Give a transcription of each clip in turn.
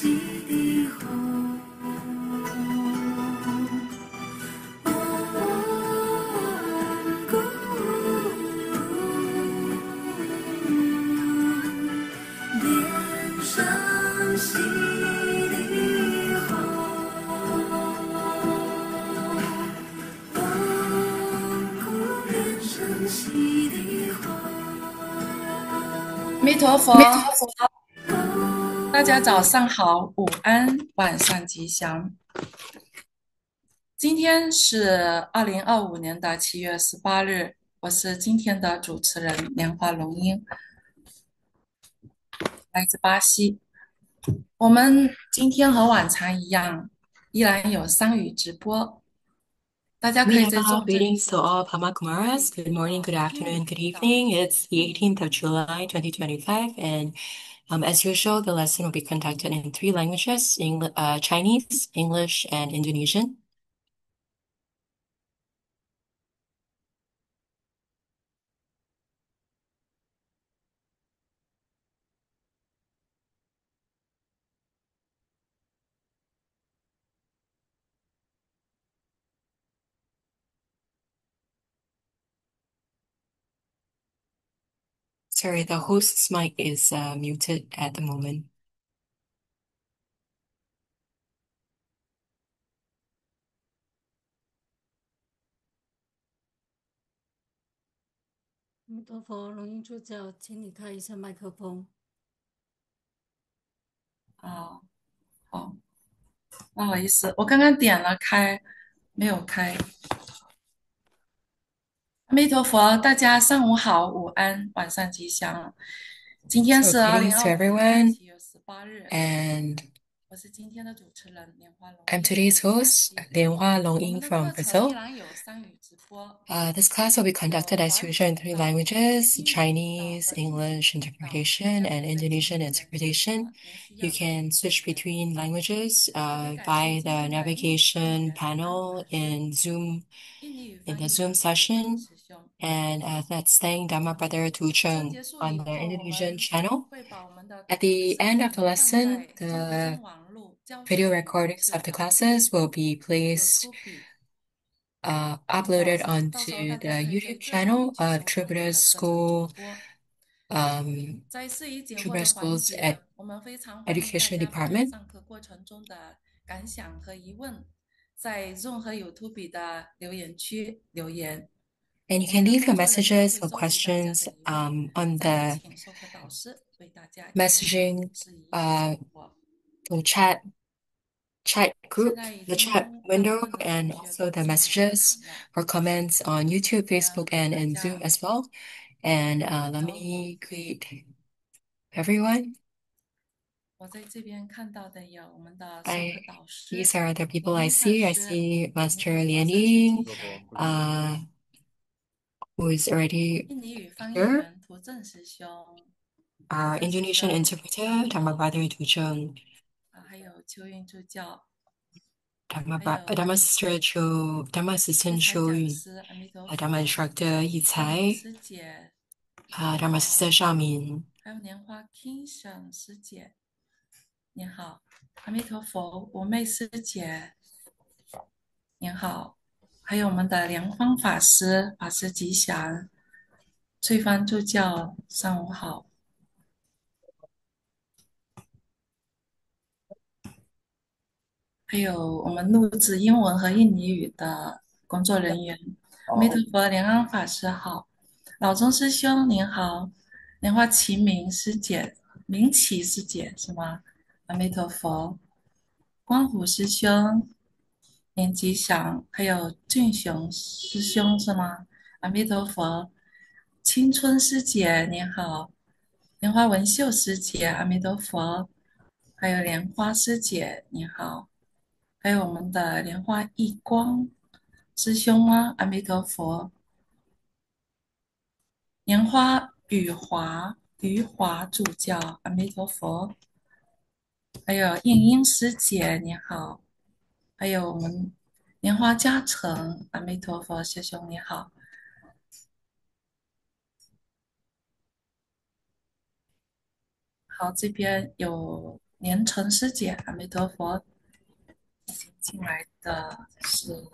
的火，故变上西的火，故变上西的火。弥陀佛，大家早上好，午安，晚上吉祥。今天是2025年的7月18日，我是今天的主持人莲花龙英，来自巴西。我们今天和往常一样，依然有3语直播，大家可以在 Merhaba, Zoom 这里 greetings 选 to all 择 Pama 英 Kumaras. 语 Good 频 morning, 道、good 英语 afternoon, good 频道。evening. It's the 18th of July, 2025, and as usual, the lesson will be conducted in three languages, Chinese, English, and Indonesian. Sorry, the host's mic is muted at the moment. 阿弥陀佛，龙音助教，请你开一下麦克风。啊，好，不好意思，我刚刚点了开，没有开。阿弥陀佛，大家上午好，午安，晚上吉祥。今天 So 是二零 greetings 二 to 五年的 everyone, 7月18日，and 我是今天的主持人莲花龙 I'm 英，来 today's 自巴 host, 西。Lianhua 我 Longying 们的 from 课程依 Brazil. 然有3语直播，This class will be 有 conducted as 华语 usual in 频 three 道、languages, 英语频道 Chinese, 和印尼 English 频道。大 interpretation, 家可 and 以在 Indonesian Zoom 这里选择 interpretation. 您需 You 要的 can 语 switch 言。 between languages 特别感谢 by 今 the 天的印尼语 navigation 莲安 panel 法师、in Zoom 印尼语 in 翻 the 译 Zoom 员图正 session. 师兄。And let's thank Dharma Brother 课程 Tucheng 结束 on 以 the 后，我 Indonesian 们 channel. 会把我们的 At the 视 end of 频 the 放 lesson, 在中国 the 真网络教 video 学研 recordings 社 of the 的 classes will be placed YouTube uploaded 到时候 onto 大家 the 可以在 YouTube 这里 channel 去收 of 看我们 Jupiter 的课程直 School, 播。um, 在事宜解惑 Jupiter 的环 School's 节，我们非常欢迎大 Education 家把 Department. 上课过程中的感想和疑问，在 Zoom 和 YouTube 的留言区留言。 And you 我们 can 的 leave 工 your 作人员 messages 会 or 收集大家的 questions 疑问， on 再 the 请授课导师为大家一一的 messaging 事宜解 uh, 惑。the chat 现 group, 在已 the 经 chat 大部 window, 分的同 and 学 also 都 the 进入课 messages 程了， or comments on YouTube, 我们 Facebook, 给 and 大 in Zoom 家 as well. And 打个 let 招呼。 me greet everyone. 我在这边看到的有我们的授课 I 导 These 师 are the people 龙 I 英法 see. I 师， see 阿弥 Master 陀佛，Lian 上师吉 Ying, 祥。who is already 印尼语翻译 here. 员图正师兄，图 Our 正师 Indonesian 兄，上 interpreter, 午 Dharma 好。 Brother Tucheng, 还有秋韵助教， 还 Dharma 有 Sister Cho, Dharma 慧 Assistant 才 Cho 讲 Yun, 师，阿弥陀 Dharma 佛。 Instructor Yi 光武 Cai, 师姐， Dharma Sister 好。 Shao Min. 还有莲花 King 沈师姐，您好。阿弥陀佛，五妹师姐，您好。还有我们的莲芳法师，法师吉祥。翠芳助教，上午好。还有我们录制英文和印尼语的工作人员，阿弥陀佛，莲安法师好。老钟师兄您好。莲花齐明师姐，明启师姐是吗？阿弥陀佛。光虎师兄，年吉祥。还有俊雄师兄是吗？阿弥陀佛。青春师姐您好。莲花文秀师姐，阿弥陀佛。还有莲花师姐您好。还有我们的莲花一光师兄吗？阿弥陀佛。莲花余华主教，阿弥陀佛。还有应英师姐你好。还有我们莲花嘉诚，阿弥陀佛师兄你好。好，这边有连城师姐，阿弥陀佛。进来的是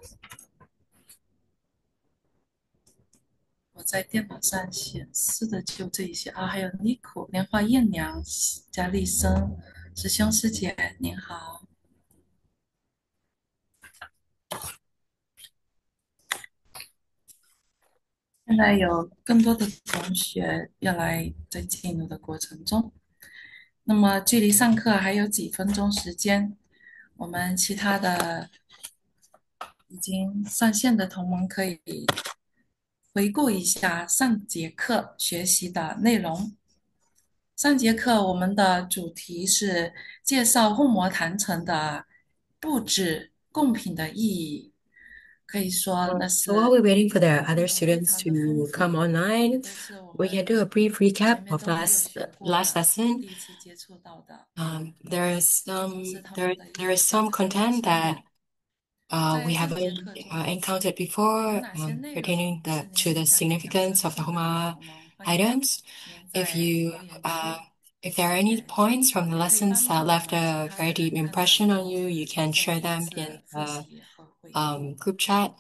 我在电脑上显示的就这一些啊，还有 Nico、莲花艳娘、加丽森、师兄师姐，您好。现在有更多的同学要来在进入的过程中，那么距离上课还有几分钟时间，我们其他的已经上线的同盟可以回顾一下上节课学习的内容。上节课我们的主题是介绍护摩坛城的布置贡品的意义，可以说那So while 是 we're waiting for the 内 other 容非 students 常的丰 to come 富，online, 都是我 we can 们 do a brief recap 前面 of 都没有 last 学过 last 的，lesson. 第一次接触到的，There is 也都是 some 他们 there 的一 there 个 is 精 some 彩的 content 参 that 与。在 we 上节 haven't 课中，encountered 有 before 哪些内容 pertaining 是您 to the 印象印象深 significance of the 刻的？Homa 我们欢迎 items. 您 If 在 you 留言区 if there are any 留言，points from the 也可以 lessons 帮 that 助我 left 们其 a 他 very 的 deep 人看到以 impression on 后 you, you can 做 share 一 them 次 in 复 the 习和回顾。group chat,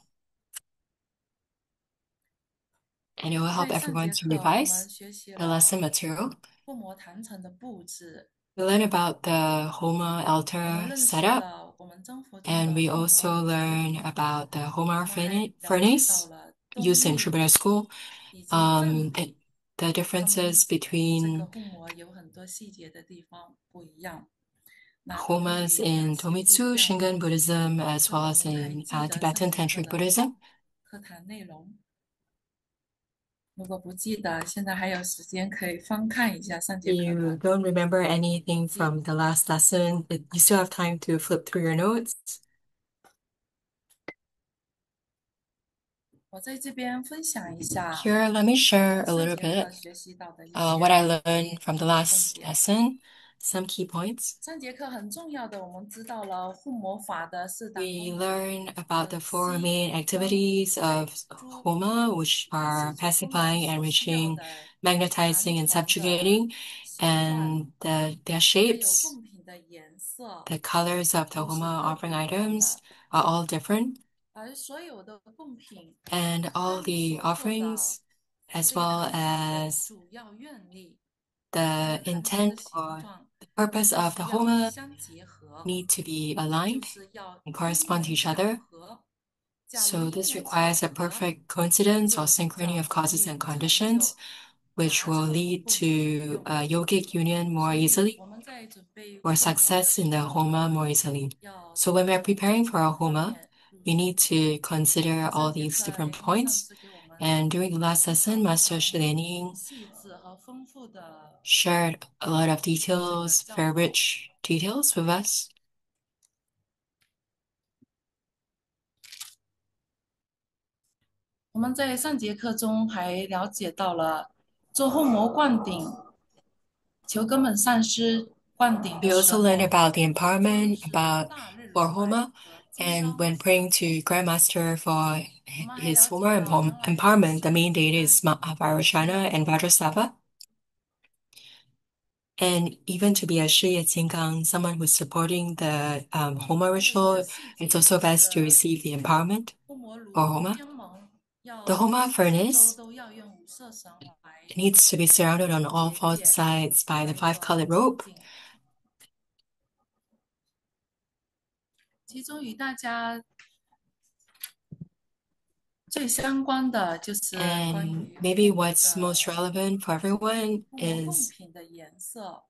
and it will help 在上 everyone 节 to 课，我们 revise 学习 the lesson 了 material. 护摩坛城的布置，We learn about the Homa 我们 altar 认识 setup, 了我们生活中 and 的 we 护摩 also 炉，learn about the Homa 我们还了解到 furnace 了 used 动 in 力 Tribhuvan school. 以及振 It, 炉，the 它们 differences 这个 between 护摩有很多细节的地方不一样。那动力 Homas 有哪 in 些不一 Tomitsu 样呢？Shingon Buddhism as 如 well 果 as 您还 in 记得上 Tibetan 节课 Tantric 的 Buddhism. 课堂内容，如果不记得，现在还有时间可以翻看一下上节 If 课 you 的 don't remember 笔 anything 记。from the last lesson, you still have time to flip through your notes. 我在这边分享一下 Here, let me 我 share 们 a 上 little 节课 bit 学习到的一 what I 些 learned from the 重 last 点。 lesson, some key points. 上节课很重要的，我们知道了护魔法的四大 We 功能， learn about the 4 吸、main 分、activities 海、of 珠。 Homa, which 四 are 种功能 pacifying, 所需要 enriching, 的传 magnetizing, and 承的 subjugating, 习惯， and their 还有 shapes, 贡品的颜色 the colors of the 都是 Homa 各不 offering 一样 items 的， are all different, 而所有的贡品 and 他 all 们 the 所做的 offerings, as 对 well 坛城的 as 主要愿力，和 the 坛城的 intent 形 or 状 the 都 purpose 必 of 须 the 要 Homa 相结合， need to be 也就 aligned 是要 and 因 correspond to 缘 each 巧 other. 合。假如 So 因 this 缘巧 requires a 合，perfect coincidence or 就比 synchrony 较 of 容 causes 易 and 成 conditions, 就 which 达 will 成 lead 护摩的 to 愿 a 望。 yogic union more 所以 easily 我们在准备 or 护摩的 success 时 in the 候， Homa more easily. 要 So when we're 从 preparing for 几 our 方 Homa, 面入 we 手。 need to consider 上 all 节 these 课 different 莲花上 points. 师给我们 And during the last 介绍 lesson, 非 Master 常 Shileni 细致和丰富的 shared a lot of 这个 details, 教 very 导。 rich details with us. 我们在上节课中还了解到了做后膜灌顶、求根本上师灌顶 We 的时 also learned 候， about the 做的 empowerment, 是 about 大日 for 如来 Homa, 和金 and 刚 when 萨。 praying to Grandmaster for 我们还 his 了解 Homa 到，原来修 empowerment, the 习 main 金刚 deities 是要 Vairocana and 有 Vajrasattva. And even to be a Shriya Jingang, someone who's supporting the Homa 还有一个 ritual, 细 it's 节 also 就 best to 是 receive the empowerment 护摩 for 炉 Homa. 天门 The 要 Homa 四周 furnace 都要用五色绳来 needs to be surrounded on all 结 four 界， sides by the 来 five 做 colored 清 rope. 净。其中与大家最相关的就是关 And 于护 maybe 摩 what's 的 most relevant for everyone 护摩贡 is 品的颜色。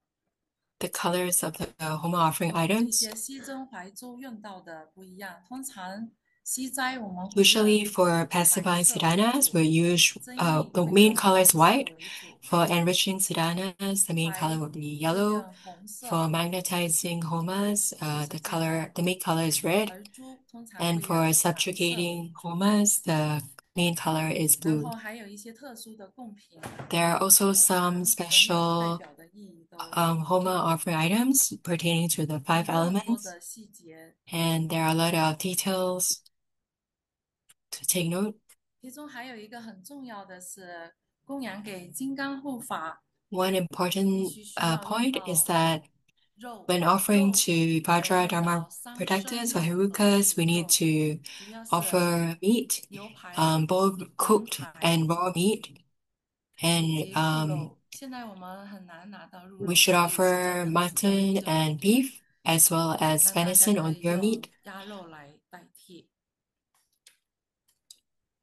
the colors of the Homa offering 这 items. 些西针怀珠用到的不一样，通常西斋我们会 Usually 用 for 白 pacifying 色为 Siddhanas, 主， we use 真意 the 会 main 用 color 黄 is 色 white. 为主， For enriching Siddhanas, the main color 白 will be 会 yellow. 用红 For 色， magnetizing homas, 是 the 这样的。 the main color is red. 而珠通常 And 会 for 用蓝色为 subjugating 主。 homas, the main color is 然 blue. 后还有一些特殊的贡品， There are also 五 some 行等等代 special 表的意义都 Homa 不同， offering items pertaining to the 很 five 多很多 elements. 的细节。 And there are a lot of details to take note. 其中还有一个很重要的是，供养给金刚护法 One 必 important 须需要用 point is 到 that 肉，When offering肉 to 可 Vajra 分 Dharma 到三牲 protectors or 和 Herukas, 肥 we need 肉，to 主要是 offer meat, 牛排、both 羊 cooked 排 and raw meat. 以 And 及鹿肉。现在我们很难拿到鹿 we 肉， should 所以是在 offer Thanksgiving mutton 就 and beef, as well as 让大家 venison 可 or 以 deer 用 meat. 鸭肉来代替。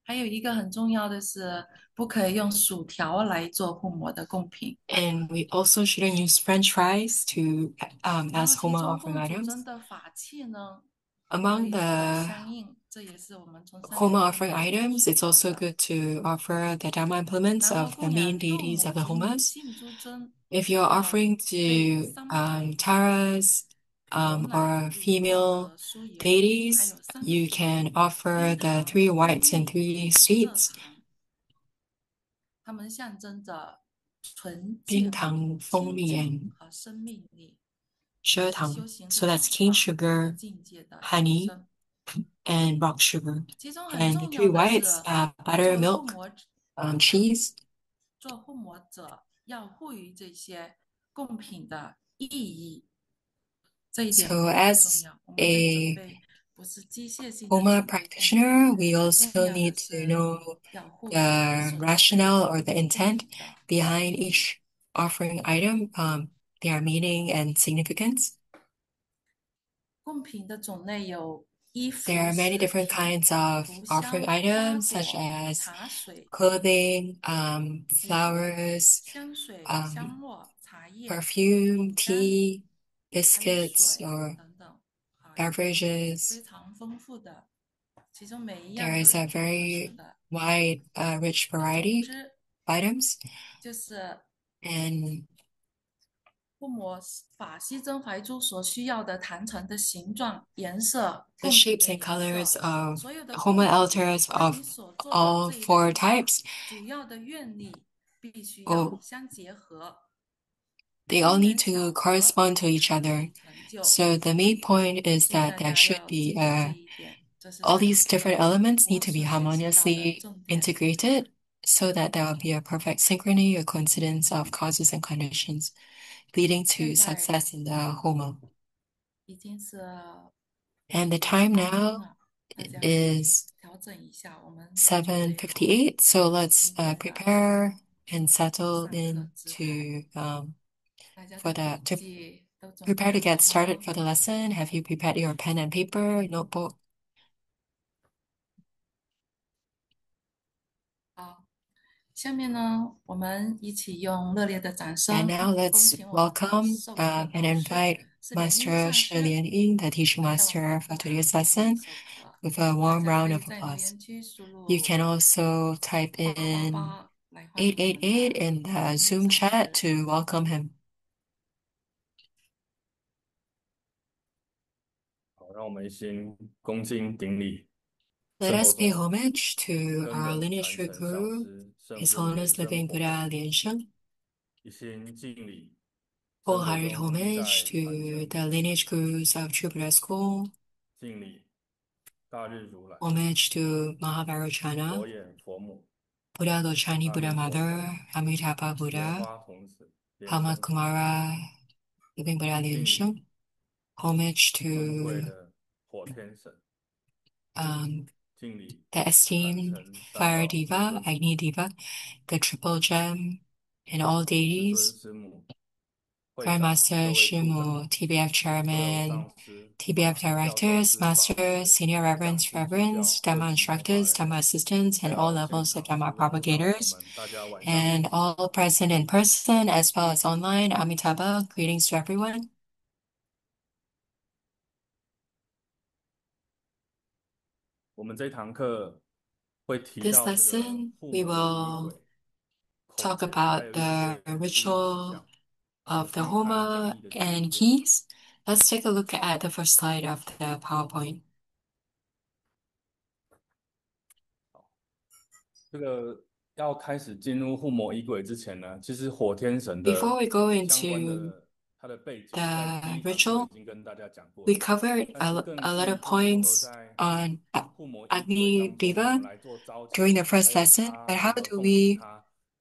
还有一个很重要的是，不可以用薯条来做护摩的贡品。And we also shouldn't use French fries to 然后 as 其 Homa 中 offering 供主 items. 真的法器呢，可 Among 以做到 the 相应，这也是我们从三元 Homa 里 offering 面 items, 学 it's 到 also 的。good to offer the Dharma implements 然后 of the 供 main 养度 deities 母 of the 及女 Homas. 性诸尊， If you're 要 offering 备 to 300 Taras 牛奶、or 乳酪 female 和酥油，还 deities, 有3 you 水 can offer 冰 the 糖、three 蜂 whites and 蜜以 three 及蔗 sweets, 糖，它们象征着纯净、冰糖、蜂蜜 清净 and 和生命力，也是修蔗糖. 行是 So 转 that's cane 化和 sugar, 境界的提 honey, 升。and rock sugar. 其中很 And the 重要 three 的 whites, 是，作为护 buttermilk, 摩 cheese. 做护摩者要护于这些贡品的意义，这一点 So 很重 as 要。我们在准 a 备不是机械性的 Homa 准备贡品， practitioner, we 重 also 要的 need to 是 know 要护于 the 所准备 rationale or the 贡 intent 品的 behind 意义。 each offering item, their meaning and significance. 贡品的种类有衣 There 服、are many 饰 different 品、kinds of 涂 offering 香、花 items, such 果、as 茶水、 clothing, 纸、 flowers, 香水、香 um, 末、茶叶、饼 perfume, 干， tea, 还有 biscuits, 水 or 等等，非 beverages. 常丰富的，其中每一 There 样都 is 有 a 它特殊 very 的 wide, rich 总 variety 之 of items, 就是and 护摩法西真怀珠所需要的坛城的形状、颜色、the 贡品 shapes 的 and 颜 colors 色，of 所有的贡 Homa 品 altars 跟 of 你所做的 all 这一 four 坛 types. 主要的愿力必须要 Oh, 相结合， they all 因 need 缘 to 巧合 correspond to each 才可 other. 以成就， So the main point is 请 that 大 there 家 should 要 be 记住这一点，这是 all 三 these 元 different elements need 魔 to be 术学习到的 harmoniously 重点。 integrated so that there will be a perfect synchrony or coincidence of causes and conditions leading 现 to 在 success in the Homa. 已经是 And the 5 时 time 8分 now 了，大家可以 is 调整一下，我们准备好 7:58. So let's 明天的 prepare and settle 上课 in 姿态， to 大家的 for 笔 the to 记都准备 prepare to 好 get 了 started 吗？ for the lesson. Have you prepared your pen and paper, notebook? 好，下面呢，我们一起用热烈的掌 And 声 now 恭 let's 请我们的 welcome 授课 and 导师 invite 是联英 Master 上 Shi 师 Lianying, the teaching 来到我们的 master 课 for 堂 today's 为我们 lesson, 授课， with a 大 warm 家可 round 以 of 在留 applause. 言区输 You 入 can also type 888 in 来欢迎我们 888 的 in the 联英 Zoom 上 chat 师。 to welcome him. 好，让我们先恭敬顶礼 Let 圣 us 佛 pay 陀 homage to 根 our 本 lineage 传 true 承上 guru, 师圣 His 真言 Holiness 真 Living 火， Buddha Lian Sheng. 一心敬礼真佛 Wholehearted 宗一 homage 代传 to 承，the lineage gurus of True Buddha School. 敬礼大日如来 Homage to 佛 Mahavairochana, 眼佛母 Buddha Lochani 阿 Buddha 弥陀 Mother, 佛， Amitabha 莲 Buddha, 花童子莲 Hama 生佛， Kumara, Living Buddha Lian 敬礼 Sheng. Homage 尊贵 to 的火天神， um, 敬礼 the 坛 esteemed 城三 Fire 宝至 Diva, 尊， Agni Diva, the Triple Gem, and all 至尊 deities, 师母，会长 Grandmaster 各位处长， Shimu, TBF 所有 Chairman, 上师、 TBF 教授 Directors, 师、法 Masters, 师、 Senior 讲 Reverends, 师支教 Reverends, 各 Dhamma 级弘法 Instructors, 人， Dhamma Assistants, 还 and all 有现 levels of 场 Dhamma 诸位同道友 Propagators, 们，大家晚上好。 and all present in person as well as online. Amitabha, greetings to everyone. 我们这堂课会提 This 到这个 lesson, 父 we 母的仪 will 轨、口 talk 诀，还 about 有一 the 些注意事 ritual 项，还有 of the 上台讲 Homa 义的记 and 录。 keys. Let's take a look at the first slide of the PowerPoint. 这个要开始进入护摩仪轨之前呢，其实火天神 Before 的 we go 相关 into 的它的背景，在第 the 一堂课已 ritual, 经跟大家讲过 we 了。 covered 但是 a, 更 a lot 进一 of 步如何 points 在 on 护摩仪轨 Agni 当中，我们 Diva 来做招 during the 请，还 first 有 lesson, 他 but 如 how 何 do 奉行 we 他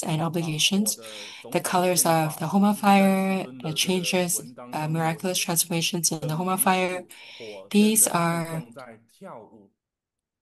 duties and 火 obligations. 的种 The 种 colors 变 of the 化， Homa 其实在本 fire, 尊 the 的这个 changes, 文当中，我 miraculous 是 transformations in the 更 Homa 以 fire. 火真 These 的看 are 重在跳舞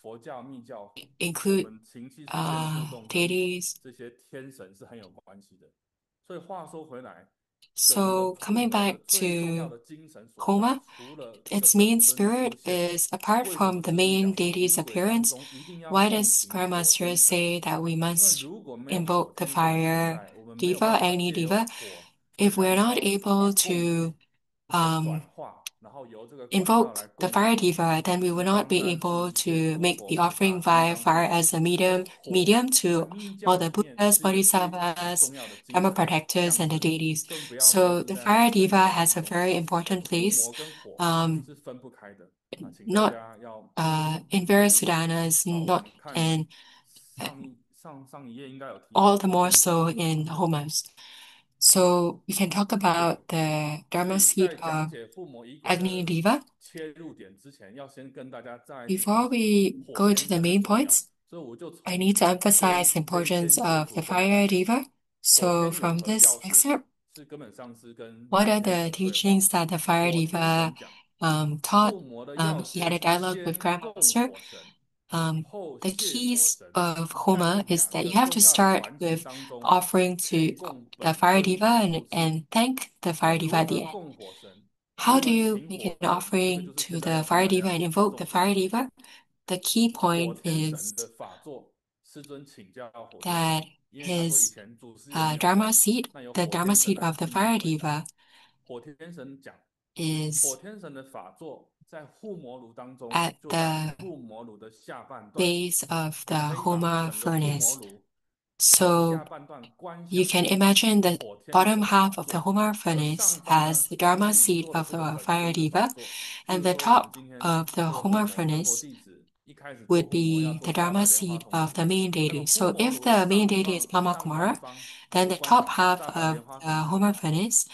佛教、密教，我 include 们情绪世界的互动跟 deities. 这些天神是很有关系的。所以话说回来，整个 So 护 coming 摩的 back 最重要 to 的精神所在，Homa, 除了这个 its 本 main 尊的出 spirit 现，is apart 为什 from 么 the 师父 main 讲说 deity's 仪轨当 appearance. 中一定要 Why 奉 does 行 Grand 火 Master 精神？say that we 因为 must 如果没有火 invoke the 精神的存 fire 在，我们没有 diva, 办法 Agni 借由 diva? 火 If 来 we're not 烧，把 able 供品 to 来转 um, 化， invoke the fire diva, then we will not be able to make the offering via fire as a medium to all the Buddhas, Bodhisattvas, Dharma protectors, and the deities. So the fire diva has a very important place. Um, Not in various Sudanas, not and all the more so in Homas. So we can talk about the Dharma seat of Agni Diva. Before we go into the main points, I need to emphasize the importance of the fire diva. So from this excerpt, what are the teachings that the fire diva taught? He had a dialogue with Grandmaster. Um, the keys of Homa is that you have to start with offering to the fire diva and thank the fire diva at the end. How do you make an offering to the fire diva and invoke the fire diva? The key point is that his Dharma seat, the Dharma seat of the fire diva, is at the base of the Homa furnace. So you can imagine the bottom half of the Homa furnace as the Dharma seat of the fire diva, and the top of the Homa furnace would be the Dharma seed of the main deity. So if the main deity is Mama Kumara, then the top half of the Homer furnace,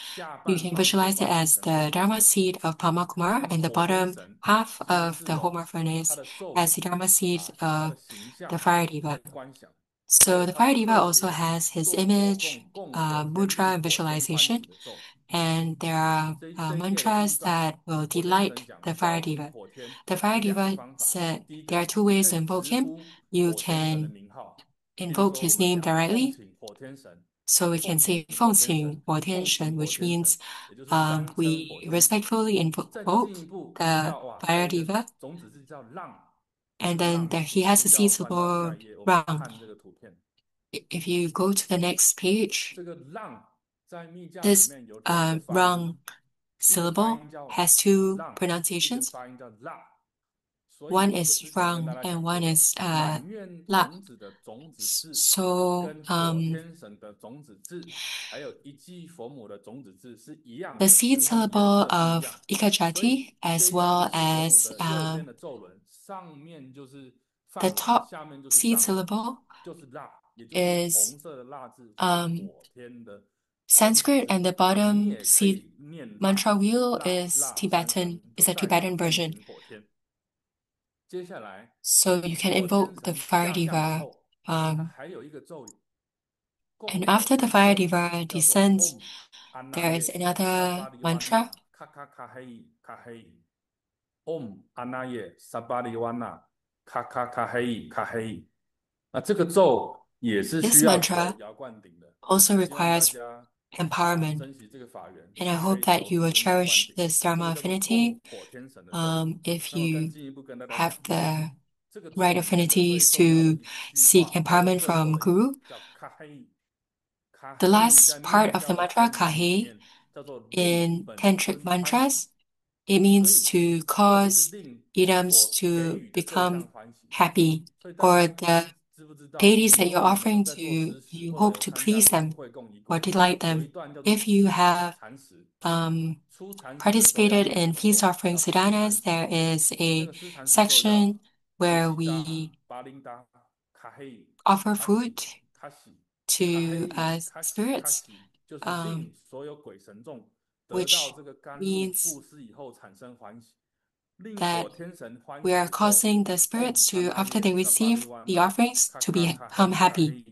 you can visualize it as the Dharma seed of Pama Kumara, and the bottom half of the Homer furnace as the Dharma seed of the fire diva. So the fire diva also has his image, mudra, and visualization. And there are mantras that will delight the fire diva. The fire diva said there are two ways to invoke him. You can invoke his name directly. So we can say 奉请火天神, which means we respectfully invoke the fire diva. And then he has a seatable rang. If you go to the next page, this rang syllable has two pronunciations. One is rang and one is la. So the seed syllable of ikajati as well as the top seed syllable is Sanskrit, and the bottom seed mantra wheel is a Tibetan version. So you can invoke the fire diva. And after the fire diva descends, there is another mantra. Om Anaye Sabariwana Kakakahei Kahei. This mantra also requires empowerment. And I hope that you will cherish this Dharma affinity if you have the right affinities to seek empowerment from Guru. The last part of the mantra, Kahe, in Tantric mantras, it means to cause idams to become happy, or the deities that you're offering to, you hope to please them or delight them. If you have participated in peace offering sadhanas, there is a section where we offer food to spirits, which means that we are causing the spirits to, after they receive the offerings, to become happy.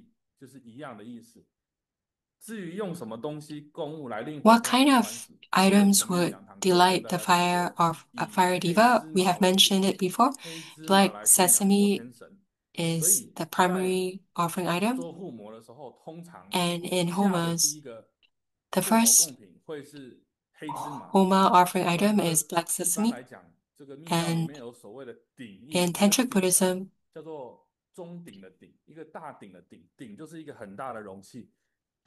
What kind of items would delight the fire of a fire diva? We have mentioned it before. Black sesame is the primary offering item. And in Homas, the first Homa offering item is black sesame. And in Tantric Buddhism,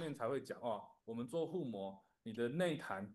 面才会讲哦，我们做护摩，你的内坛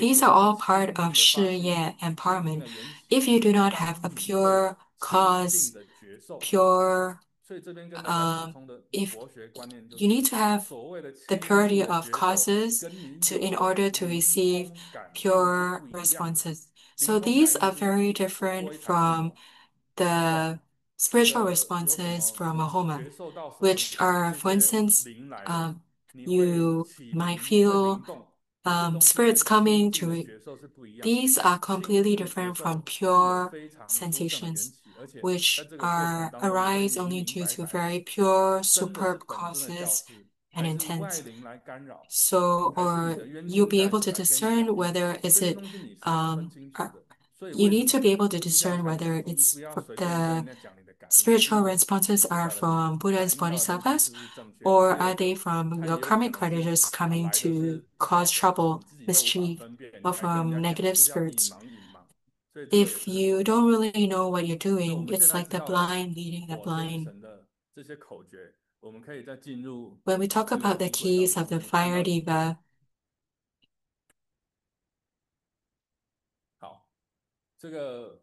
These are all part of 事业 empowerment. If you do not have a pure cause, pure, if you need to have the purity of causes in order to receive pure responses. So these are very different from the spiritual responses from a Homa, which are, for instance, um, you might feel spirits coming to. These are completely different from pure sensations, which are arise only due to very pure, superb causes and intent. So, or you'll be able to discern whether is it you need to be able to discern whether the spiritual responses are from Buddha's bodhisattvas or are they from your karmic creditors coming to cause trouble, mischief, or from negative spirits. If you don't really know what you're doing, it's like the blind leading the blind. When we talk about the keys of the fire diva, 好，这个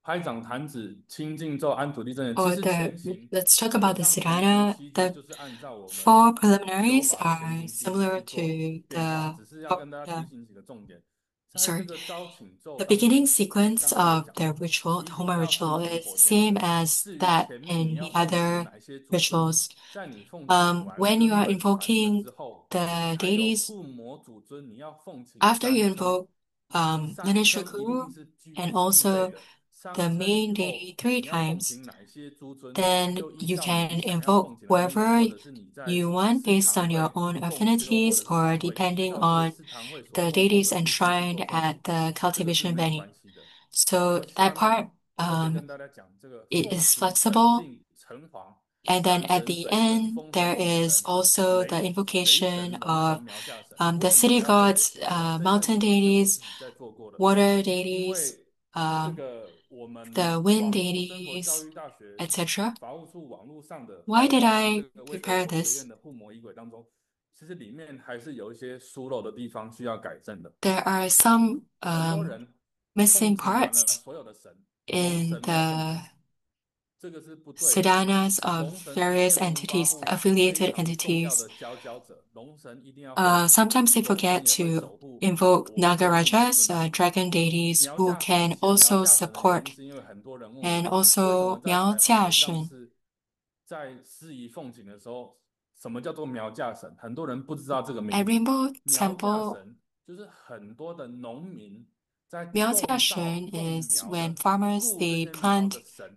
拍掌弹指清净咒安土地真言，其 or 实前行 let's talk 这个 about the 上面的sadhana. 其实 The 就是按照我们 four 修 preliminaries 法前 are 行阶次 similar 去做 to 变化，只是要跟大家提 the 醒几个重点。在这 sorry, 个招请咒 the 当 beginning 中， sequence 刚刚有 of 讲 the 到， ritual, the 一定 Homa 要 ritual, 奉请 is 火 the 前 same 神。 as 至于 that 前面你 in 要 the 奉请 other 哪些诸尊， rituals. 在你奉请完 When you 根 are 本传承 invoking 之后， the 还有 deities, 护摩主尊，你要奉请 after you 三称。 invoke 三 lineage 称一定 guru 是and 必备 also 的。三 the 称以 main 后， deity three 你要奉 times, 请哪一些诸尊， then 就依 you 照你 can 想要 invoke 奉请的目， whoever 或者是你在 you want 寺 based 堂 on your 会 own 共修，或 affinities 者是 or 会依 depending 照这个 on 寺堂会所 the 供奉 deities 的诸尊去 enshrined 做奉 at 请， the 这个是 cultivation 没有 venue. 关系的。 So 那么 that 下面 part 特别跟大家讲这个 it 奉 is 请本 flexible. 净城隍、 And then 山 at 神、 the 水神、 end, 风神、 there 雨 is 神、 also the 雷 invocation 神、龙神、 of 苗架神。 the 为什么 city 我要特别 gods, 提到？ 这项你 mountain 们是不是 deities, 自己在做过的？ water 因 deities, 为这 um, 个我们 the wind 网络生活教 deities, 育大学 etc. 法务处网络上的， Why did 包含这 I 个卫生 prepare 所学 this? 院的护摩仪轨当中， 其实里面还是有一些疏漏的地方需要改正的。 There are some 很多人 missing 奉请完了 parts 所有的神， 龙 in 神没有奉请， the 这个是不对的。 sadhanas of 龙神是 various 天龙八 entities, 部非 affiliated 常重要 entities. 的佼佼者， 龙神一定要奉请， Sometimes they 龙神 forget 也会 to 守护 invoke 活佛护摩 Nagarajas, 顺体。 dragon deities 苗 who 架神 can 写苗 also 架神的原因 support, 是因为很多人问 and 我，为什么 also 在台海上 Miao 是在司仪奉请的时候，什么叫做苗架神？很多人不知道这个名 At 字。 Rainbow 苗架 Temple, 神就是很多的农民在 Miao 种稻 种 is 苗 when 的， farmers 护这 they 些苗 plant 的神，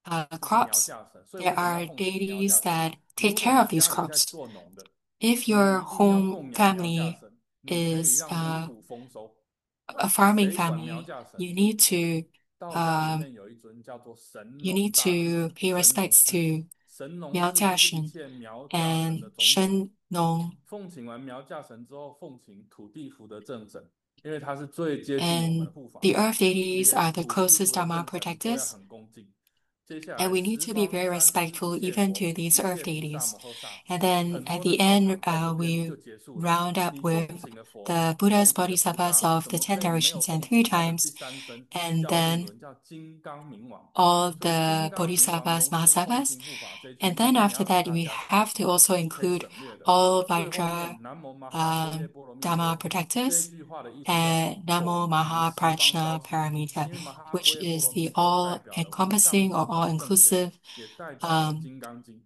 就是苗 crops. 架神。所以 There 为什么要 are 奉请苗架 deities 神？ that take 如果 care 你 of these 家里在 crops. 做农的， If 你 your 一定要 home 供养苗架 family 神，你可以 is 让五谷丰收。 a farming 谁管苗 family, 架神？ you need to 道家里 um, 面有一尊叫做神 you 农 need 大帝， to pay 神农 respects 氏。 to 神农 Miao 氏就是一切苗架神的 and 种子。 Shen Nong, 奉请完苗架神之后，奉请土地福的正神，因为他是最接近我们 and 的护法 the 神， earth deities 连 are the 土地 closest 福的 Dharma 正神都要 protectors, 很恭敬。接下 and 来 we need 十 to be 方 very 三世一 respectful 切 even 佛， to 一 these earth 切菩萨 deities. 摩诃萨。 And then 很 at 多的 the 教 end, 堂到这边 we 就结束了。 round up 你 with 奉请了佛， the 奉 Buddha's 请了菩 bodhisattvas 萨， of 怎 the 么 ten 可以没有 directions and 奉 three 请他的第 times, 三身 and 教正 then 轮，叫金刚明王？ all 所以金 the 刚明王 bodhisattvas, 龙神奉 mahasattvas. 请护法这一句， And 一 then 定你要 after 跟 that, 他 we 加上， have to also 不可以 include 省略的。 all 最后 Vajra 面南无玛哈揭耶波罗蜜 Dhamma 多， 这 protectors 句话的意思叫 and 众 Namo 以 Maha 十方招 Prajna 请， Paramita, 因为玛哈 which 波耶波 is 罗蜜 the 多代表了无上 all-encompassing or 至宝圣贤， all-inclusive. 也代表了 Um, 金刚经。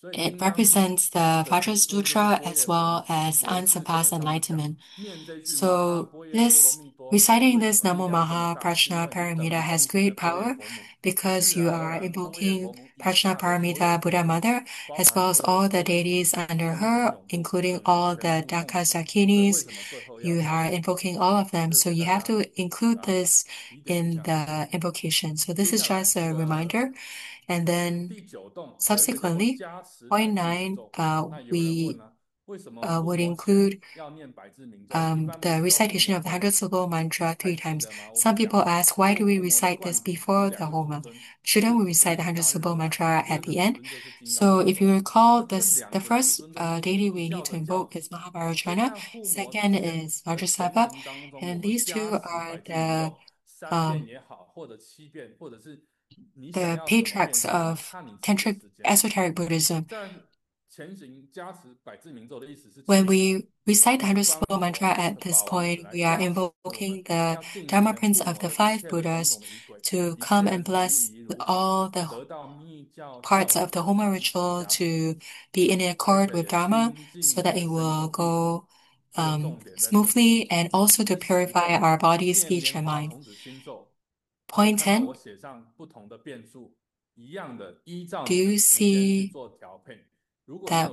所以 it 金刚经 represents the 的主 Vajra 尊就是 Sutra 波 as 叶佛 well 嘛。 as 唯识根 unsurpassed 本上就讲， enlightenment. 念这句玛哈 So 波耶波罗 this 蜜多， reciting 为什 this 么力 Namo 量这么 Maha 大？是因 Prajna 为你等 Paramita 于 has 奉请了 great 波叶 power 佛母， because 自 you 然而 are 然波叶佛 invoking 母以 Prajna 下的所有 Paramita 诸 Buddha 尊， Mother, 包 as 含 well as 所有的 all the 佛子、 deities under 众神 her, 永护、 including 等人 all 全 the 部奉 Dakas 请。所以为 Dakinis. 什么最后要 You 加 are 上？ invoking all of them, 这 so 给 you 大 have 家 to include 啊 this 提点一 in 下。 the invocation. So 接 this is 下来 just a 这个 reminder. And then 第9栋有一个叫做 subsequently, 加持百 point 字明 nine, 咒。那有人问 we 呢，为什么护 would 摩前 include 要念百字明咒？一般不 the 是都护 recitation 摩 of the 后 hundred syllable 才 mantra 3 接 times. 的吗？我 Some 们讲 people ask, why 做 do we 护摩的 recite this 灌顶有 before 2 the 个主 Homa? 尊， Shouldn't 一 we 个主 recite 尊 the 是 hundred 大日 syllable 如来， mantra 第 at 2个 the 主 end? 尊就是金刚 So 明 if 王。you 那 recall 这 this, 2 the 个主 first 尊都是 deity 有 we need 效 to 的教 invoke 子。is 所以 Mahabharajana. 在护摩 Second 之前 is 的前 Vajrasattva. 行当中，我 And 们 these 加 two 持 are 百字明咒3遍 um, 也好，或者7遍，或者是你想 the 要什么遍 patriarchs 数，那 of 看你自己的 Tantric 时间。 esoteric Buddhism. 在 When we recite the 100 syllable mantra at this point, we are invoking the Dharma Prince of the five Buddhas to come and bless all the parts of the Homa ritual to be in accord with Dharma so that it will go smoothly and also to purify our body, speech, and mind. Point 10. Do you see that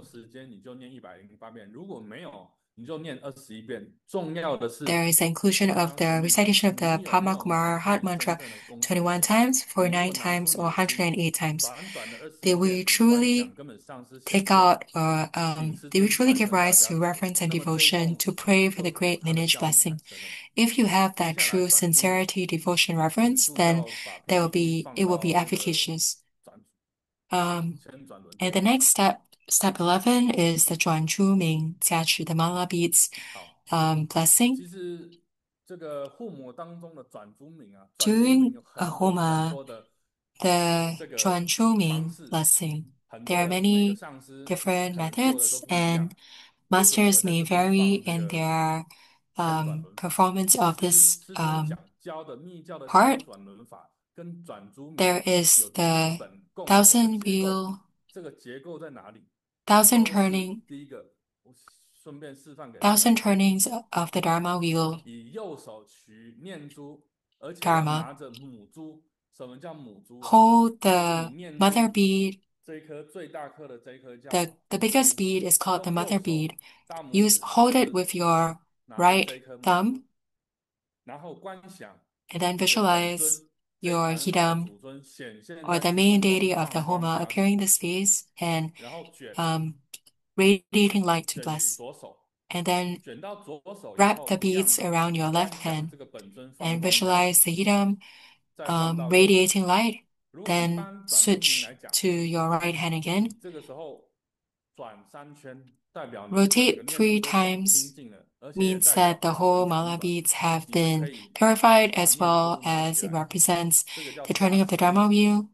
there is inclusion of the recitation of the Padma Kumara heart mantra 21 times, 49 times, or 108 times? Did we truly take out or did we truly give rise to reverence and devotion to pray for the great lineage blessing? If you have that true sincerity, devotion, reverence, then it will be efficacious. And the next step, step 11, is the 转出名加持 the mala beads blessing. During a Homa, the 转出名 blessing, there are many different methods, and masters may vary in their performance of this part. There is the thousand wheel, thousand turnings of the Dharma wheel, Dharma. Hold the mother bead. The biggest bead is called the mother bead. Hold it with your right thumb, and then visualize your hidam or the main deity of the Homa appearing in the space and radiating light to bless. And then wrap the beads around your left hand and visualize the hidam radiating light. Then switch to your right hand again. Rotate 3 times means that the whole mala beads have been purified, as well as it represents the turning of the Dharma wheel.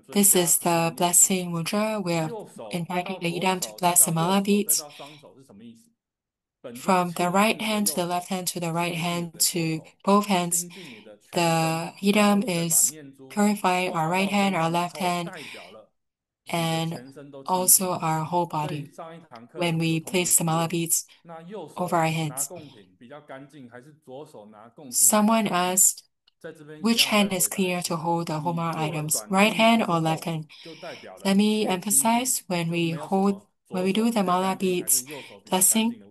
This is the blessing mudra. We're inviting the yidam to bless the mala beads. From the right hand to the left hand to the right hand to both hands, the yidam is purifying our right hand, our left hand, and also our whole body when we place the mala beads over our heads. Someone asked, which hand is cleaner to hold the Homa items, right hand or left hand? Let me emphasize, when we do the mala beads blessing,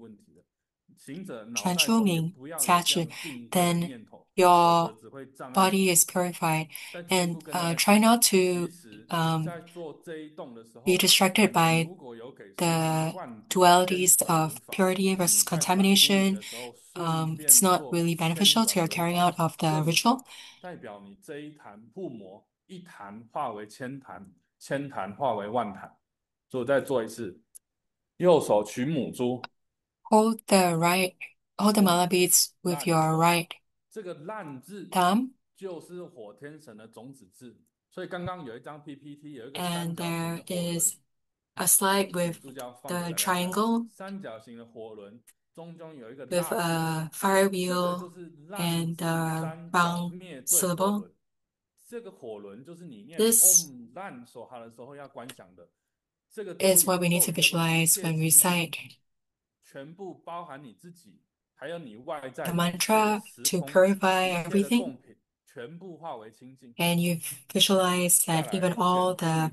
传出名加持, then your body is purified. And try not to be distracted by the dualities of purity versus contamination. It's not really beneficial to your carrying out of the ritual. Hold the mala beads with your right thumb. And there is a slide with the triangle with a fire wheel and the round syllable. This is what we need to visualize when we recite the mantra to purify everything. And you visualize that even all the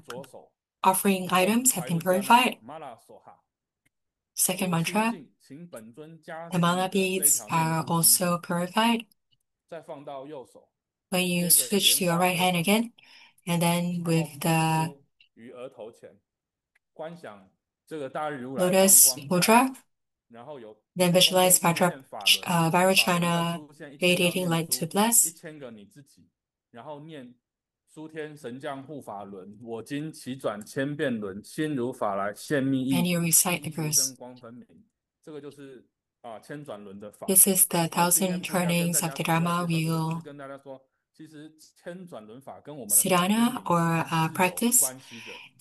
offering items have been purified. Second mantra, the mala beads are also purified. When you switch to your right hand again, and then with the lotus mudra, then visualize Vairocana radiating light to bless. And you recite the verse. This is the 1,000 turnings of the Dharma wheel Siddhana or practice.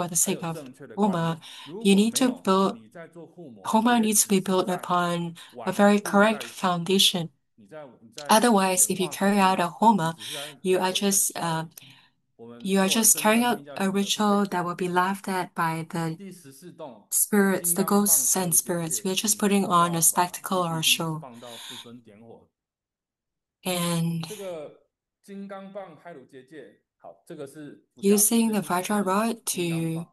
for the 还 sake 有 of 正确的观 Homa, 念。如 you 果 need 没 to 有， build 你在做护摩， Homa 也 needs to 只 be 是 built 在 upon a 顽 very 固 correct 在心， foundation. 你在 Otherwise, 演 if you 化上 carry out 面， a 你 Homa, 只是在 you 做 are 伪等 just 效而已。我们 you are 所有人 just 真正 carrying 的 out 天教 a 行者是可以 ritual that will be laughed at by the 第14洞 spirits, 金 the 刚棒 ghosts 开 and 颅结 spirits. 界 We are just 以 putting on a 妙 spectacle 法 or a PPT show. 放到至尊点火。 And 这个金刚棒开颅结界，好，这个是辅加持， using 这 the 应该 Vajra 是 rod 金刚 to 棒。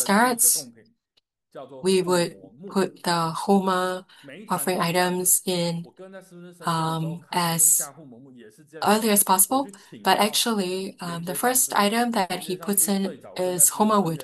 starts, we would put the Homa offering items in as early as possible. But actually, the first item that he puts in is Homa wood.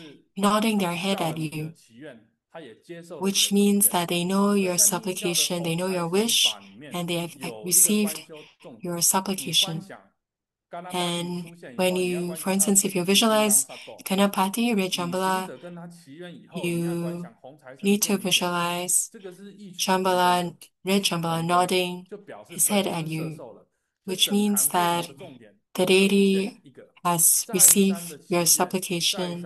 nodding their head at you, which means that they know your supplication, they know your wish, and they have received your supplication. And when you, for instance, if you visualize Ganapati, Red Shambhala, you need to visualize Shambhala, Red Shambhala nodding his head at you, which means that the deity has received your supplication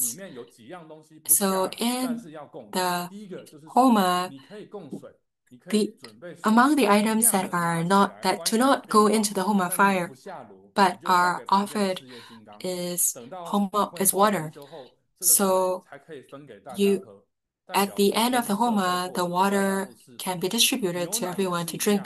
gods. 面有几样东西不 So 下，但 in 是要供的。 the 第一个就是水， Homa, 你可以供水，你可以 the 准备水， among the 你 items 酿 that 了 are 拿起 not 来 that 端 do 上 not 天 go 王， into the Homa 但是你 fire 不下炉，你 but 就交 are 给旁边的 offered 事业金刚。 is 等到法 Homa 会 is 后完 water. 之后，这个水 So 才可以分给大家 you 喝，代 at 表 the 说 end 这 of 是 the 受受 Homa, 过 the 的，被大家 water 布施。 can be distributed 牛 to 奶也 everyone 是 to 一样， drink.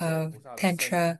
of Tantra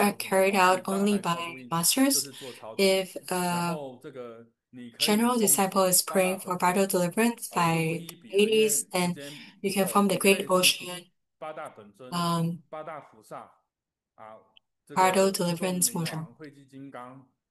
are 什么 carried 啊？out 你刚刚 only 还超度 by 印，就 masters. 是做超度。If 然 a 后这个你可以 general 奉 disciple is 八大 praying for 本 vital 尊，deliverance 就 by 不一一比 the 了，因 deities, 为时 then 间 you 不 can 够。form the 你可 great 以奉出 ocean 八大本尊、um, 八大菩萨啊，这 vital 个寿 deliverance 明 motion. 王、慧济金刚、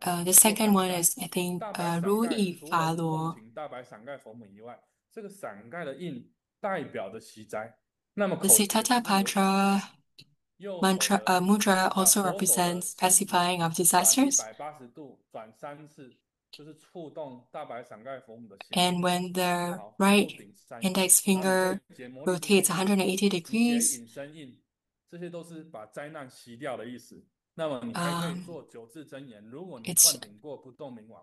The 若 second 闪 one 盖 is, I think, 大白伞如盖意除了是奉法螺。请大白伞盖佛母以外，这个伞盖的印代表的息灾。那么 The 口诀 Siddhartha 是有伞， Patra 右手 mantra 的 mudra 把 also 左手的 represents 食指 pacifying of 转 disasters. 180度，转3次，就是触动大白伞盖佛母的心轮。And when the 好，right 入顶3印， index 然后你可以 finger 结魔力护 rotates 心印、180直接 degrees, 引申印，这些都是把灾难吸掉的意思。那么你还可以 um, 做9字真言，如果你 it's 灌顶过不动明王，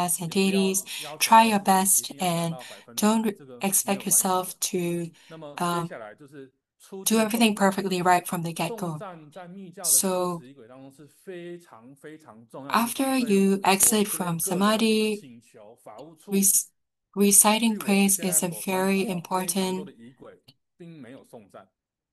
goddess and 也不 deities. 要要求 Try your 说一 best 定要达 and 到100%，don't 这个没 expect 有关系 yourself 的。to 那么接 um, 下来就是初 do 阶颂 everything 赞。 perfectly right from the 颂 get-go. 赞在密教的修 So 持仪轨当中是非常非常重要的一环， after 所以 you 我 exit 这边 from 个人 samadhi, 请求法务处， rec- reciting 据我 praise 现在 is a 所观察 very 到，非常多 important 的仪轨并没有颂赞。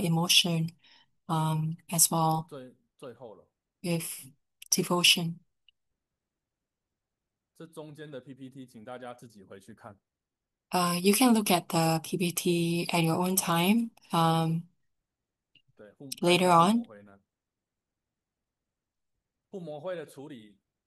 emotion, as well 最后了，with devotion. 这中间的 PPT，请大家自己回去看。You can look at the PPT at your own time, 对，看一 later 下互 on. 膜灰呢，互膜灰的处理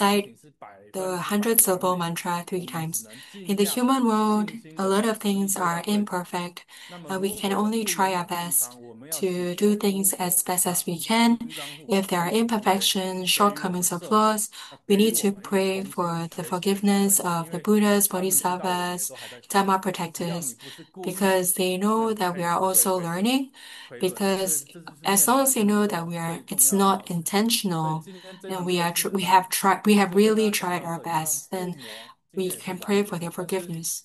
recite the 100-syllable mantra 3 times. In the human world, a lot of things are imperfect, and we can only try our best to do things as best as we can. If there are imperfections, shortcomings, or flaws, we need to pray for the forgiveness of the Buddhas, Bodhisattvas, Dharma protectors, because they know that we are also learning. Because as long as they know that it's not intentional, and we have really tried our best, then we can pray for their forgiveness.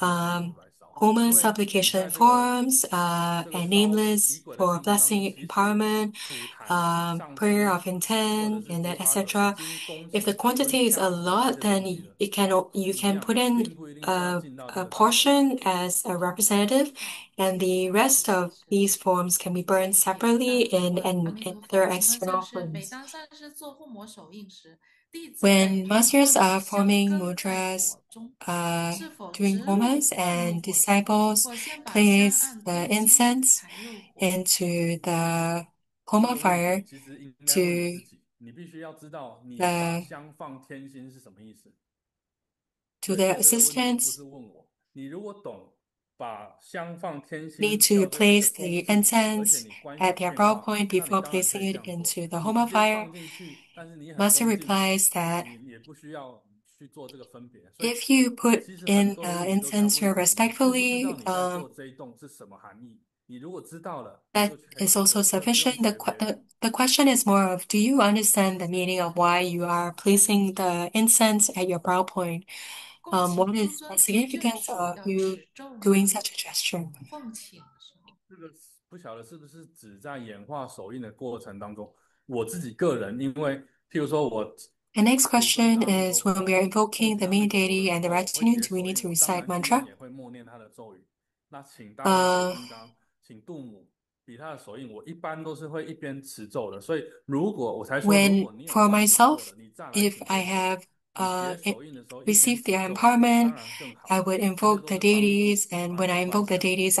have Homa supplication forms, and nameless for blessing empowerment, prayer of intent, and then etc. If the quantity is a lot, then you can put in a portion as a representative, and the rest of these forms can be burned separately in 阿弥陀 other 佛，请问上 external 师，每 flames. 当上师做护摩手印时，在 When 他们 masters 顿 are 时相 forming 跟在 mudras 火中，uh, 是否 doing 直入 homas 灌入 and 火中， disciples 或先把香 place 案 the 丢进 incense 才入火？into the 这 homa 个问题 fire 其实应该问你自 to 己，你必须要知道你把 the 香放天心是什么意思。to 对，所 the 以这个问题不是 assistants 问我。你如果懂把香放天 need 心 to 叫做一个 place 公 the 式，而且 incense 你关系 at their brow 变化，point 那你 before 当然可 placing 以这 it 样做。into the 你直 homa 接 fire. 放进去，但是你很 Master 恭敬，replies that 你也不需要去做这个分别。所以 if you put 其实很 in 多的问题都是要 incense 问 here 自己，你知不知道 respectfully, 你在做这一动是什么含义？你如果知道了，你 that 就可以 is 去 also 了，就不用 sufficient. The, 学别人。the question is more of, do you understand the meaning of why you are placing the incense at your brow point? 供请 What 尊 is the 尊及眷 significance 属 of 要 you 持咒 doing 吗？ such a gesture? 奉请的时候，这个不晓得是不是指在演化手印的过程当中，我自己个人，因为譬如说我 The next 祖孙是 question 阿弥 is 陀 when we 佛，are 供 invoking 请 the 阿弥 main 陀佛的 deity 时 and the 候，我会 retinue, 解 do we 手 need 印，to 我当 recite 然心中 mantra? 也会默念他的咒语。那请大威水 Uh, 金刚，请度母，比他的手印，我一般都是会一边持咒的。所以如果我才说，如果 when 你有 for 灌顶过 myself, 了，你再来 if 请 I 威神，have 你结手印的时候一边 received their 持咒，当 empowerment, 然更好。I would 这些 invoke 都 the 是帮助 deities, and 他 when 的 I 方 invoke the 向。deities,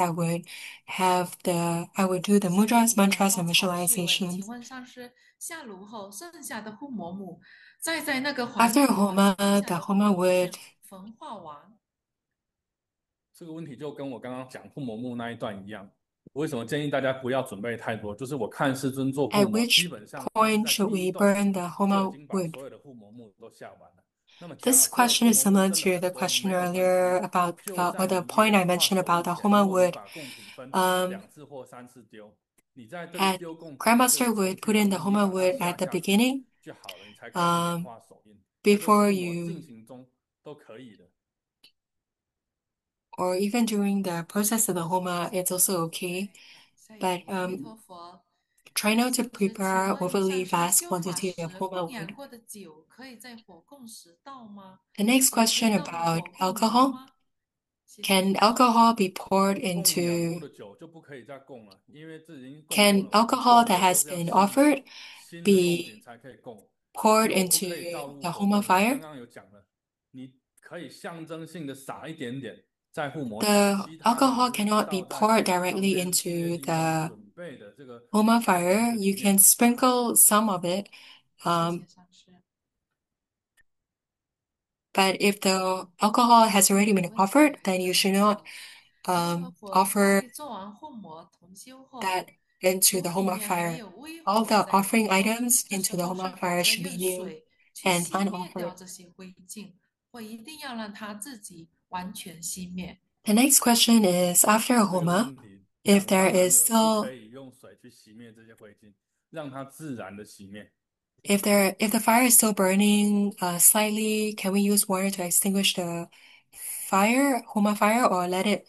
I would do the 下一 mudras, 题演 mantras, 化 and 程序问，请 visualizations. 问上师，下炉后剩下的护摩母，再在那个还 After a 原完 Homa, 剩下 the 的护 Homa 摩母是 would 焚化完？这个问题就跟我刚刚讲护摩木那一段一样。我为什么建议大家不要准备太多？就是我看师尊做护 at 摩，基 which 本上他是 point 在 should 第一 we 动 burn the 就已 Homa 经把 wood? 所有的护摩木都下完了。那么假 This 设 question 护 is 摩木 similar 真的 to 很 the 多，question 没有关 earlier 系，about 就在 or the 你 point I 演化 mentioned 手 about 印 the 前，Homa 如果你 wood. 把贡品分Um, 2次或3次丢，你在这个 at 丢贡品的这个 Grandmaster 程 would 序 put in 当 the 中，你 Homa 把它 wood 下 at the 下去 beginning, 就好了，你才开始演 um, 化手印。在这个 before 护摩进 you 行中都可以的。or even during the process of the Homa, it's also okay. 下一 But 题，阿弥陀佛。 try not to 上师，请 prepare 问 overly 上师 vast 修法 quantity of 时 Homa 供养 wood. 过的酒可以在火供时倒吗？ The next 酒可以 question 倒入 about 火供炉 alcohol. 吗？谢谢。 Can alcohol be poured 供养过 into 的酒就不可以再供了，因为这已经供过 can 了嘛。你 alcohol 供 that 的都 has 是要 been 新 offered 新的贡品 be 才可以供， poured 酒不 into 可以倒入 the 火 Homa 供里。刚 fire? 刚有讲了，你可以象征性的撒一点点在护摩上， The 其他的你 alcohol 就是 cannot be 倒在 poured 上 directly 天事业 into 金刚 the 准备的这个 Homa 坛 fire. 子里 You can 面。sprinkle some of it, 谢谢 um, 上师。 but if the alcohol has already 有 been 问题 offered, 还 then 是 you 很 should not 少。阿弥陀佛，过 offer 滤做完护摩同修后， that into 炉 the 里 Homa 面还 fire. 有微 All 火 the 在 offering 晃动， items 这 into 时 the 候 Homa 是否 fire 该 should be 用 new 水去 and 熄灭掉 unoffered. 这些灰烬，或一定要让它自己完全熄灭？ The next question is after a 这个 Homa, 问题 if 想 there 当然 is 了，不可 still 以用水去熄灭这些灰烬，让它自然的熄灭。if the fire is still burning slightly, can we use water to extinguish the fire, Homa fire, or let it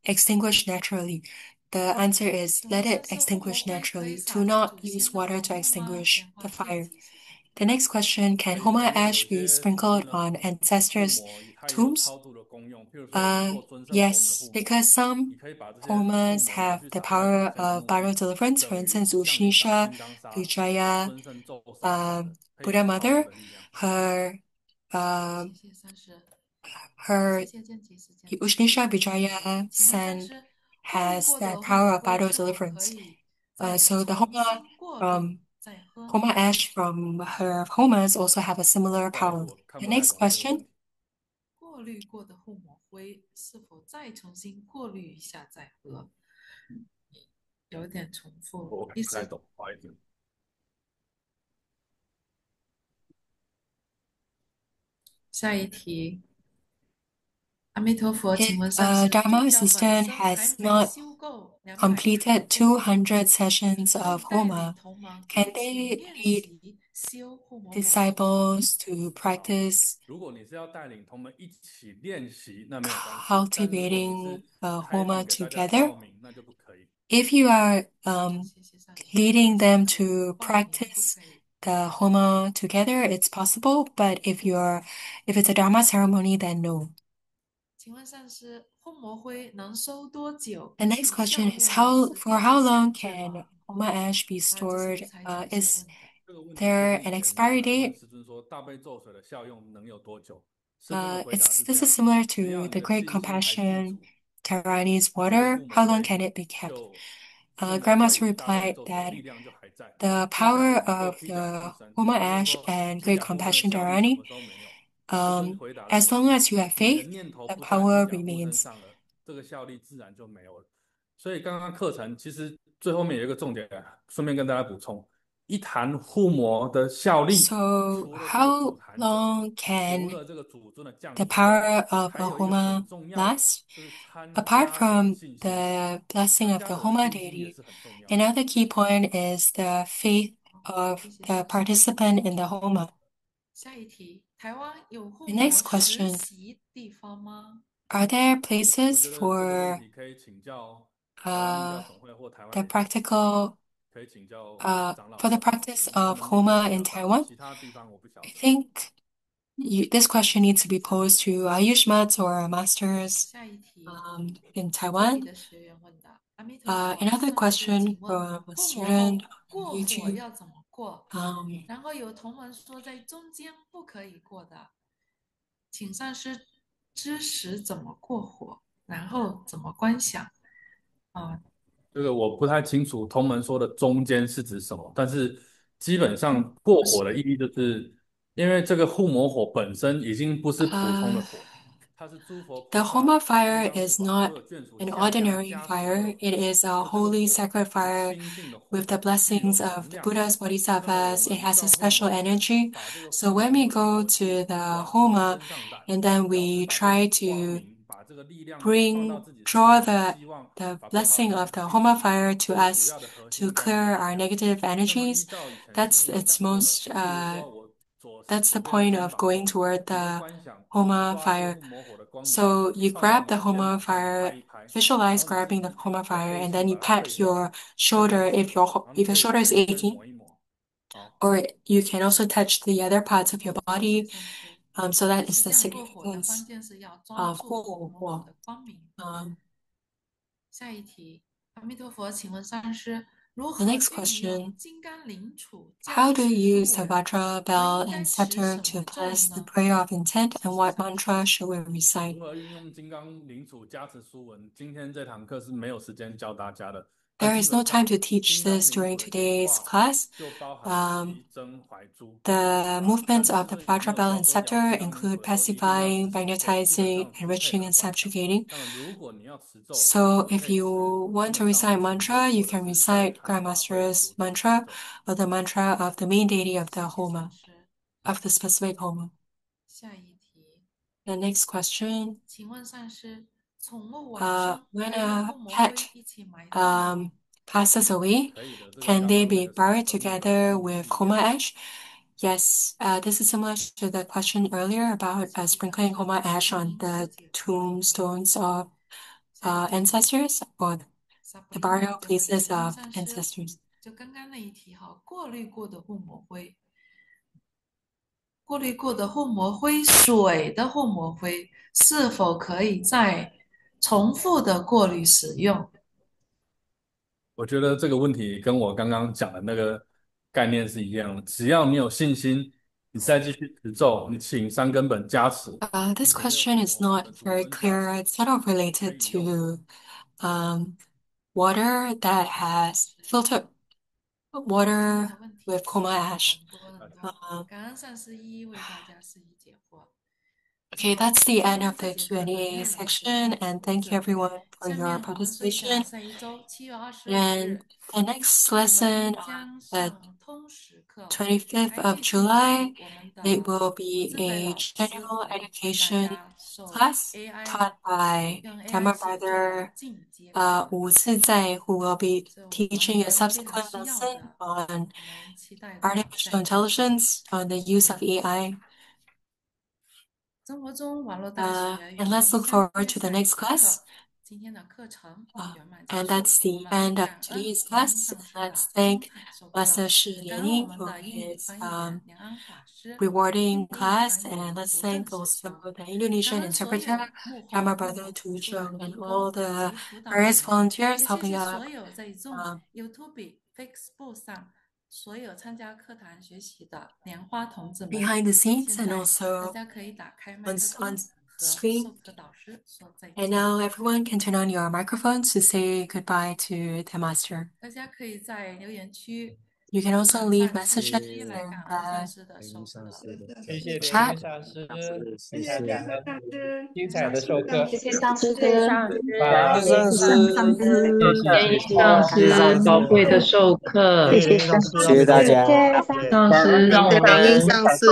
extinguish naturally? The answer is 请问 let 上 it 师，护摩 extinguish 灰可以 naturally. 撒 Do 在 not 祖 use 先的 water 坟 to 墓吗？ extinguish 莲花 the 戒 fire. 指，谢谢。 The next question, 可 can 以的，Homa 因为有 ash be 些师尊 sprinkled 呢， on 护 ancestors' 摩它也有 tombs? 超度的功用。譬如说，我们做尊圣佛母的 Yes, 护摩，because 你 some 可以把这些护 homas 摩拿 have 去 the 撒在祖 power 先的 of 墓地，viral deliverance. For 等于 instance, 像你撒 Ushnisha, 金刚砂，把 Vijaya, 尊圣咒撒满 um, 了，可以有 Buddha 超度 Mother, 的力量。her, 谢 um, 谢上师，谢 her 谢正题时间，谢谢 Ushnisha 上师。 Vijaya 请问上 sand 师，过滤 has 过 that 的护 power 摩 of 灰 vital 是否可 deliverance. 以再 So the 重 Homa 新过滤 from 再喝 Homa 呢？ ash from her homas also have a similar 不好意思， power. 我看 The 不太 next 懂这个问 question, 题。过滤过的护摩灰是否再重新过滤一下再喝？有点重复，我看意思。不太懂，不好意思。下一题，阿弥陀佛，请 if 问上 a 师，助 Dharma 教本 assistant 身还 has 没 not 修够200 completed 200 sessions 正 of 带领 Homa, 同盟 can 一起 they 练 lead 习修护摩母吗？ disciples to 好， practice 如果你是要带领同们一起练习，那没有关系。但是如果你 cultivating 是 a 开 Homa 放给大家报 together? 名，那就不可以。If you are 谢谢上师。 leading 是 them 可以 to 报名，不 practice 可以。 the Homa together, it's possible, but if it's a Dharma ceremony, then no. 请问上师，护摩灰能收多久？ The 比 next 起 question 校 is 院有时 for 间的 how long 限制 can 吗？ Homa ash be 这是 stored? 无财产师 Is 问的。这个问题 there 建议 an 前有 expiry 人问 date? 师尊说，说大悲咒水的效用能有多久？圣经的回答 It's 是这 this is 样：similar 只要 to 你 the 的 Great 信心还具 Compassion 足，Dharani's 这个 water. 护摩 How long 灰 can it be kept? 护摩 Grandmaster 会大悲 replied 咒水的 that 力量就还在， the 就像 power 一个 of 披甲护 the 身。Homa 也就是 ash 说，披 and Great 甲护身的 Compassion 效力什么 Dharani, 时候没有？这个回答了 as 我， long as you have 你的 faith, 念头 the 不在披 power 甲护身 remains. 上了，这个效力自然就没有了。所以刚刚课程其实最后面有一个重点，顺便跟大家补充：一坛护摩的效力，So 除了这个主 how 坛者，long 除 can 了这个主尊的降 the 临之外， power of 还 a 有一个很 Homa 重要的，last? 就是参 Apart 加者的 from 信心。 the blessing 参 of 加 the 者的 Homa 信心也 deity, 是很重要的。 another key point is the faith 好， of 谢谢 the 教授。 participant in the Homa. 下一题，台湾有护 The 摩 next 实 question, 习地方吗？are there 我 places 觉得这个问 for 题可以请教台湾密教 uh, 总会或台湾 the 的教会， practical 可以请教 for the 长 practice 老师，他 of 们念头 Homa 比 in 较大， Taiwan? 其他地方我不晓 I 得。 think this question needs to be 下一 posed 题， to Ayushmats or masters 下一题， in 这里 Taiwan. 的学员问的，阿弥陀佛， Another 上师， 请 question 问 from a 护摩 student 后 on 过火 YouTube. 要怎么过？ Um, 然后有同门说在中间不可以过的，请上师知识怎么过火，然后怎么观想啊？这个我不太清楚同门说的中间是指什么，但是基本上过火的意义就是，因为这个护摩火本身已经不是普通的 uh, 火，它是诸佛 the 菩萨、Homa 金 fire 刚护 is 法所 not 有眷属 an 下降 ordinary 加持而 fire. It is a 的这个 holy 火， sacred 是 fire 清净的火， with the 具有 blessings of 能 the 量。 Buddhas, 那么我 Bodhisattvas. It 们 has a 上护 special 摩前， energy. 把这个护 So 摩 when we 火的 go 火 to the 往自己 Homa 身上染， and then 表示 we 把这个 try 光 to 明，把这个力量放到 bring 自己身 draw 上， the 希望 the 把不好的 blessing 东 of 西 the 去 Homa 除。 fire to 这个主 us 要的核 to 心概念 clear 是这 our 样。 negative 那么依 energies. 照以前经 That's 文 its 讲过的， most 譬如说我that's the 左边的 point 肩 of 膀 going 后， toward 你就 the 观想 Homa 抓住 fire. 护摩火的光明， So you 放到 grab 你 the 的肩 Homa 膀上拍 fire, 一拍，然 visualize 后你自 grabbing the 己 Homa 的 fire, 黑 and 线 then you 把它 pat 退掉， your 退到 shoulder 手 if 肘，然后 if your 对 shoulder is 全身 aching, 抹一抹。好， or you can also touch the other parts of your 谢谢 body. 上师。 So that is 实 the 践过火的关 significance 键是要抓 of 住护摩火 Homa. 的光明。 Um, 下一题，阿弥陀佛，请问上师，如 the 何 next 运用 question. 金刚铃杵 How 加 do 持 you 书 use the 文？ Vajra 我 bell 应该 and 持 scepter 什 to 么咒 bless the 呢？ prayer of intent, 谢 and 谢 what 上师。 mantra should we recite? 如何运用金刚铃杵加持书文？今天这堂课是没有时间教大家的，但 There 基 is no 本 time 上 to teach 金刚 this 铃 during 杵的演 today's 化 class. 就包含了 Um, 提真怀珠 the 啊。但 movements 是 of 是 the 不是有没 Vajra 有 bell 教 and 说要 scepter 金刚铃杵 include 的时候一定要 pacifying, 持咒？对，基本 magnetizing, 上是配 enriching, 合 and 观想。 subjugating. 那么如果你要持咒， So 你可 if 以 you 持 want 金 to 刚 recite 无情咒， mantra, you 或者 can 是在 recite 坛法会 Grandmaster's 主持的 mantra 咒。 or the mantra of the main deity of the 谢谢上 Homa, 师。 of the specific Homa. 下一题， The next question. 请问上师，宠物往生 When 可以护 a 摩灰 pet 一起埋葬吗？ passes away, 可以的，这个 can 刚 they 刚那 be 个是 buried 坟墓的 together 禁 with 忌 Homa 量。 ash? Yes, this is similar to the question earlier about 谢谢上 sprinkling 师。 Homa 这 ash 里 on 您有 the 解答。 tombstones of 下一题， ancestors or 萨布 the 丽娜 burial 就问， places 请问 of 上师， ancestors. 就刚刚那一题哈，过滤过的护摩灰，过滤过的护摩灰，水的护摩灰是否可以再重复的过滤使用？我觉得这个问题跟我刚刚讲的那个概念是一样的，只要你有信心，你再继续持咒，你请三根本加持， This 有没有 question 护 is 摩火的 not 主 very 尊加 clear. 持， It's sort of 都可 related 以用。 to um, water that 谢谢上 has 师。 filtered 今天 water 的问题 with Homa 很 ash. 多很多， Uh, 感恩上师一一为大家释疑解惑。 okay, 好， that's the 今 end 天 of 这 the 节课的 Q&A 内容就 section, 到此 and 为 thank you 止。 everyone for 下 your 面我们说一下 participation. 下一周7月25 And 日 the next 我 lesson 们将 the 上通识课， 25th 还 of 继续 July, 由我们 it 的 will 吴 be 志飞 a 老师 general 为大 education 家受 class AI taught by 用 AI Dharma 写作的 brother 进阶课， Wu Zizai, who will be 所以我 teaching a 们非常 subsequent 需要 lesson 的， on 我们期待的在 artificial 课程。 intelligence, on the use of AI. 生活中网络大学 And 与 let's 您 look 相 forward 约 to the 下一 next 节 class. 课。今天的课程圆满结 And 束， that's 我 the 们 end of 感恩 today's 您 class. 上 And 师 let's 的精 thank 彩授课， Master Shi 感恩我 Lianing 们 for 的英语 his 翻译员梁安法师， rewarding 印地 class. 翻译 And 员 let's 吴正 thank 子 also 兄， the 感 Indonesian 恩所 interpreter, 有幕后 Dharma 默 brother 默付出的 Tujo, and 义 all 工 the 及辅导人 various 员， volunteers 也谢 helping 谢 out. 所有在 Zoom、YouTube、Facebook 上所有参加课堂学习的莲花童子们， behind the scenes 现 and 在 also 大家可以打开麦 on 克风 和 screen. 受的导师说再 And 见。 now everyone can turn on your microphones to say goodbye to the master. 大家可以在留言区 You can also leave 上师 messages 一来 in 感恩上 the 师的授课。谢谢莲chat. 玉上师，谢谢感恩上师，精彩的授课，谢谢上谢谢师，上师，拜，谢谢上师，谢谢上谢谢师宝贵的授课，谢谢上师，谢谢大家，上师让我感恩们上师，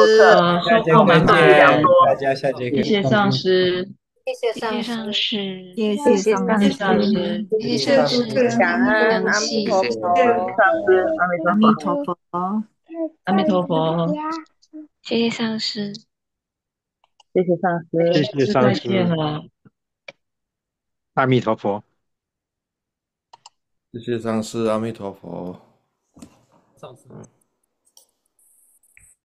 收获满满。大家下节课谢谢上师，谢谢上师，谢谢谢谢上上师，师，谢谢上师，感恩阿弥陀佛，阿弥陀佛，阿弥陀佛，谢谢上师，谢谢上谢师，谢上再见师，了。阿弥陀佛。谢谢上师，阿弥陀佛。上师。